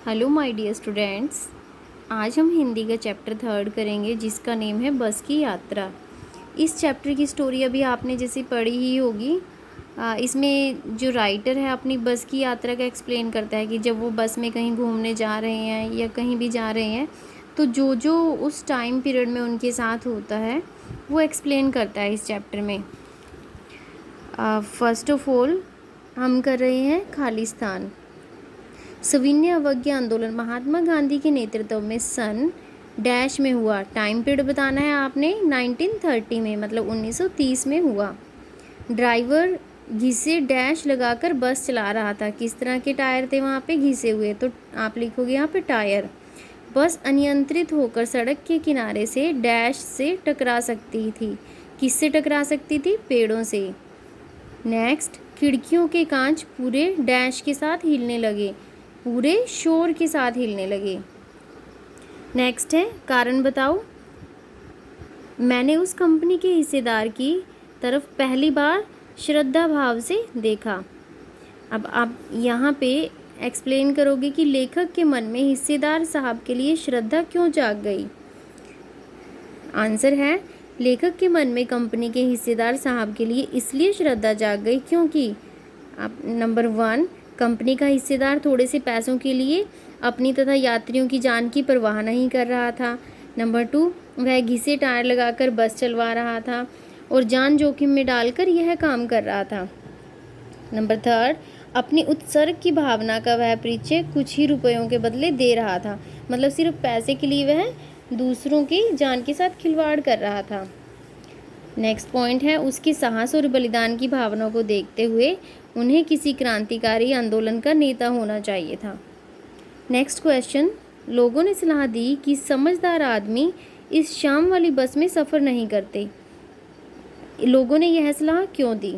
Hello my dear students. आज हम हिंदी का चैप्टर 3 करेंगे जिसका नेम है बस की यात्रा। इस चैप्टर की स्टोरी अभी आपने जैसे पढ़ी ही होगी। इसमें जो राइटर है अपनी बस की यात्रा का एक्सप्लेन करता है कि जब वो बस में कहीं घूमने जा रहे हैं या कहीं भी जा रहे हैं तो जो जो उस टाइम पीरियड में उनके साथ होता है वो एक्सप्लेन करता है इस चैप्टर में। फर्स्ट ऑफ ऑल हम कर रहे हैं खालिस्तान। सविनय अवज्ञा आंदोलन महात्मा गांधी के नेतृत्व में सन डैश में हुआ। टाइम पीरियड बताना है आपने 1930 में, मतलब 1930 में हुआ। ड्राइवर घिसे डैश लगाकर बस चला रहा था। किस तरह के टायर थे वहाँ पे? घिसे हुए। तो आप लिखोगे यहाँ पे टायर। बस अनियंत्रित होकर सड़क के किनारे से डैश से टकरा सकती थी। किससे टकरा सकती थी? पेड़ों से। नेक्स्ट, खिड़कियों के कांच पूरे डैश के साथ हिलने लगे, पूरे शोर के साथ हिलने लगे। नेक्स्ट है कारण बताओ। मैंने उस कंपनी के हिस्सेदार की तरफ पहली बार श्रद्धा भाव से देखा। अब आप यहाँ पे एक्सप्लेन करोगे कि लेखक के मन में हिस्सेदार साहब के लिए श्रद्धा क्यों जाग गई। आंसर है, लेखक के मन में कंपनी के हिस्सेदार साहब के लिए इसलिए श्रद्धा जाग गई क्योंकि आप नंबर 1, कंपनी का हिस्सेदार थोड़े से पैसों के लिए अपनी तथा यात्रियों की जान की परवाह नहीं कर रहा था। नंबर 2, वह घिसे टायर लगाकर बस चलवा रहा था और जान जोखिम में डालकर यह काम कर रहा था। नंबर 3, अपनी उत्सर्ग की भावना का वह परिचय कुछ ही रुपयों के बदले दे रहा था। मतलब सिर्फ पैसे के लिए वह दूसरों की जान के साथ खिलवाड़ कर रहा था। नेक्स्ट पॉइंट है, उसकी साहस और बलिदान की भावनाओं को देखते हुए उन्हें किसी क्रांतिकारी आंदोलन का नेता होना चाहिए था। नेक्स्ट क्वेश्चन, लोगों ने सलाह दी कि समझदार आदमी इस शाम वाली बस में सफ़र नहीं करते। लोगों ने यह सलाह क्यों दी?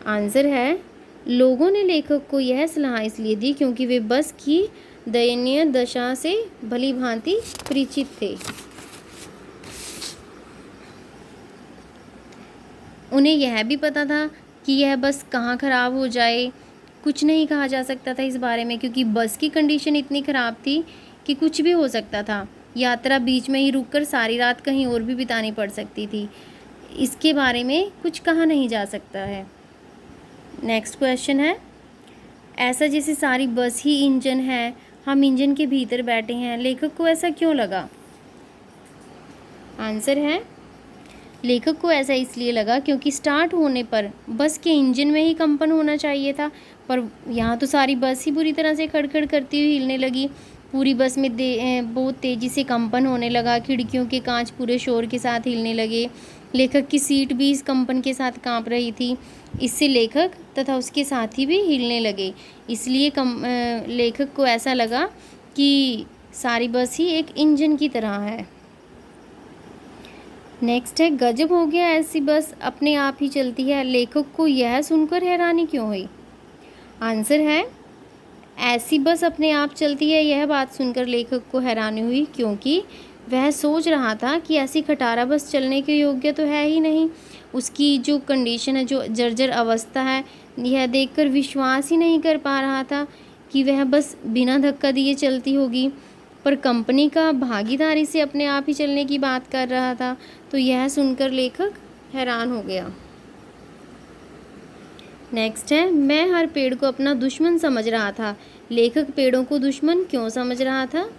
आंसर है, लोगों ने लेखक को यह सलाह इसलिए दी क्योंकि वे बस की दयनीय दशा से भली भांति परिचित थे। उन्हें यह भी पता था कि यह बस कहाँ ख़राब हो जाए कुछ नहीं कहा जा सकता था इस बारे में, क्योंकि बस की कंडीशन इतनी ख़राब थी कि कुछ भी हो सकता था। यात्रा बीच में ही रुककर सारी रात कहीं और भी बितानी पड़ सकती थी। इसके बारे में कुछ कहा नहीं जा सकता है। नेक्स्ट क्वेश्चन है, ऐसा जैसे सारी बस ही इंजन है, हम इंजन के भीतर बैठे हैं, लेखक को ऐसा क्यों लगा? आंसर है, लेखक को ऐसा इसलिए लगा क्योंकि स्टार्ट होने पर बस के इंजन में ही कंपन होना चाहिए था, पर यहाँ तो सारी बस ही बुरी तरह से खड़खड़ करती हुई हिलने लगी। पूरी बस में बहुत तेज़ी से कंपन होने लगा। खिड़कियों के कांच पूरे शोर के साथ हिलने लगे। लेखक की सीट भी इस कंपन के साथ कांप रही थी। इससे लेखक तथा उसके साथी भी हिलने लगे। इसलिए लेखक को ऐसा लगा कि सारी बस ही एक इंजन की तरह है। नेक्स्ट है, गजब हो गया, ऐसी बस अपने आप ही चलती है। लेखक को यह सुनकर हैरानी क्यों हुई? आंसर है, ऐसी बस अपने आप चलती है, यह बात सुनकर लेखक को हैरानी हुई क्योंकि वह सोच रहा था कि ऐसी खटारा बस चलने के योग्य तो है ही नहीं। उसकी जो कंडीशन है, जो जर्जर अवस्था है, यह देखकर विश्वास ही नहीं कर पा रहा था कि वह बस बिना धक्का दिए चलती होगी। पर कंपनी का भागीदारी से अपने आप ही चलने की बात कर रहा था, तो यह सुनकर लेखक हैरान हो गया। नेक्स्ट है, मैं हर पेड़ को अपना दुश्मन समझ रहा था। लेखक पेड़ों को दुश्मन क्यों समझ रहा था?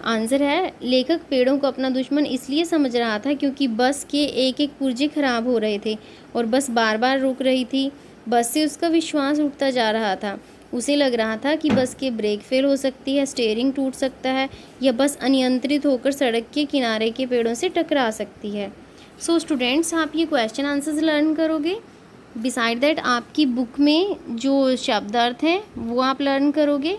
आंसर है, लेखक पेड़ों को अपना दुश्मन इसलिए समझ रहा था क्योंकि बस के एक एक पुर्जे खराब हो रहे थे और बस बार बार रुक रही थी। बस से उसका विश्वास उठता जा रहा था। उसे लग रहा था कि बस के ब्रेक फेल हो सकती है, स्टीयरिंग टूट सकता है या बस अनियंत्रित होकर सड़क के किनारे के पेड़ों से टकरा सकती है। सो स्टूडेंट्स, आप ये क्वेश्चन आंसर्स लर्न करोगे। बिसाइड दैट आपकी बुक में जो शब्दार्थ हैं वो आप लर्न करोगे,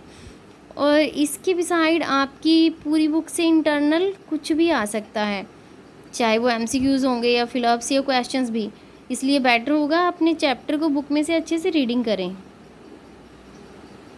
और इसके बिसाइड आपकी पूरी बुक से इंटरनल कुछ भी आ सकता है, चाहे वो MCQs होंगे या फिलअप्स या क्वेश्चंस भी। इसलिए बेटर होगा अपने चैप्टर को बुक में से अच्छे से रीडिंग करें।